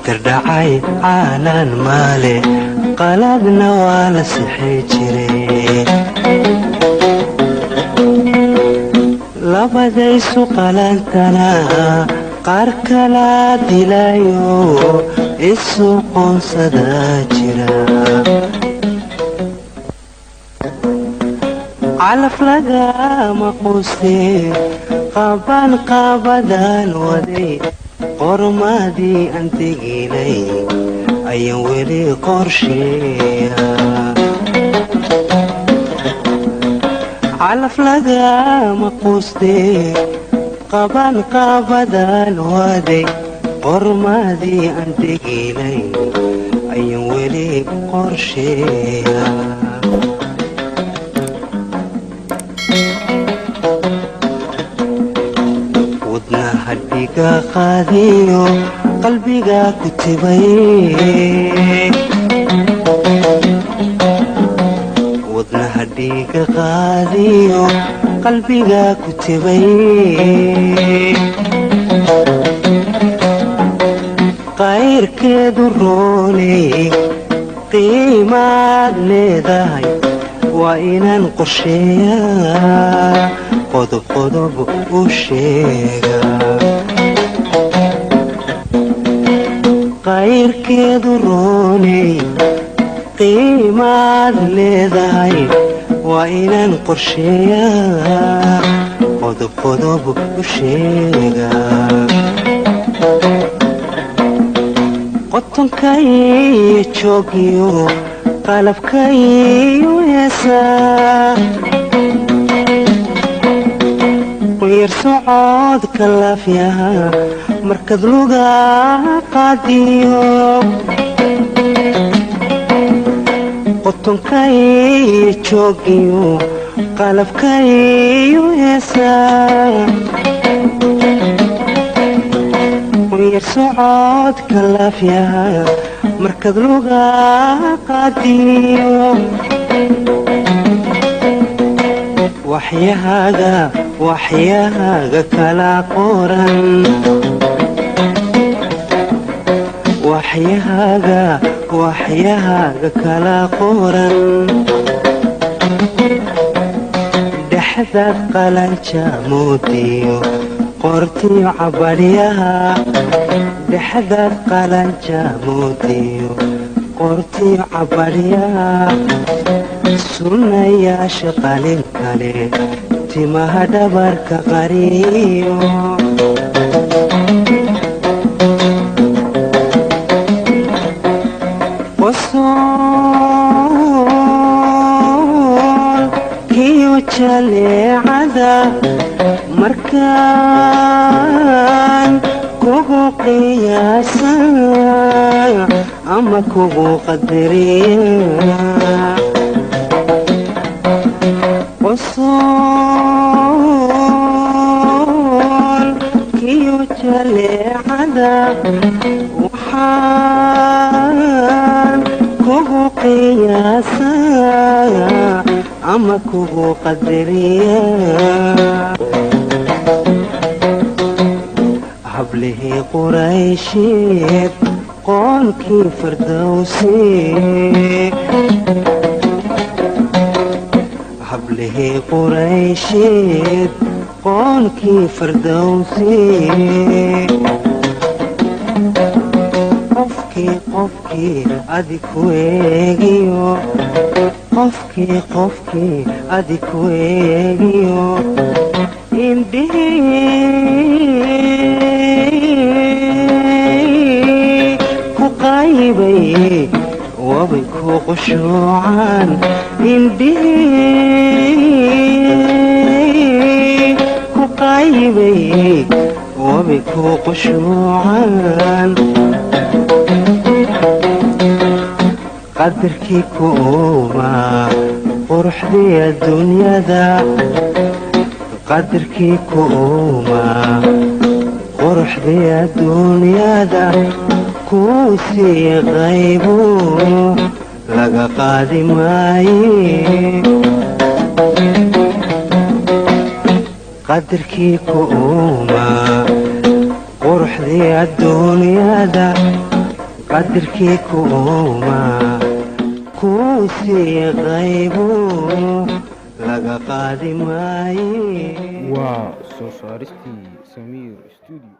قدر دعاي عالان مالي قلبنا ولا سحي جري labadaysu qalantana qaar kala dilayo isu qoonsada jira calaf lagama quusteen qaban qabadan waday qormadii aan teginay ayaan weli qorsheeya calaf lagama quusteen qaban qabadan waday qormadii aan teginay ayaan weli qorsheeya wadnaha dhiga qaadiyo qalbiga ku tibay wadnaha dhiga qaadiyo qalbiga ku tibay qayrkeedu roonay qiimaad leedahay waa inaan qorsheeyaa qodob qodob u sheega qayrkeedu roonay qiimaad leedahay waa inaan qorsheeyaa qodob qodob u sheega qotonkaiyo joogiyo qalabkaiyo heesaa quyar socodka laafyaha markad luga qaadiyo qotonkaiyo joogiyo qalabkaiyo heesaa quyar socodka laafyaha markad luga qaadiyo waxyahaaga kala qoran waxyahaaga kala qoran dhexdaad qalanja moodiyo qortiyo cabadhyaha dhexdaad qalanja moodiyo qortiyo cabadhyaha sunnayaasha qalin kale timaha dhabarka qariyo qosool kiyo jaleecada markaan kugu qiyaasa ama kugu qadariya qosool kiyo jaleecada waxaan kugu qiyaasa ama kugu qadariya hablihii quraysheed qoonkii firdowsi hablihii quraysheed qoonkii firdowsi qofkii adig ku eegiyo qofkii adig ku eegiyo indhihii ku qaybay wabay ku qushuucaan indhihii ku qaybay wabay ku qushuucaan qadarkii ku uumaa quruxdii adduunyada qadarkii ku uumaa quruxdii adduunyada kuu sii qaybu laga qaadi maaye qadarkii ku uumaa quruxdii adduunyada qadarkii kuuma kuu sii qaybo laga qaadi maaye waa soo saaristii Samiir Studio.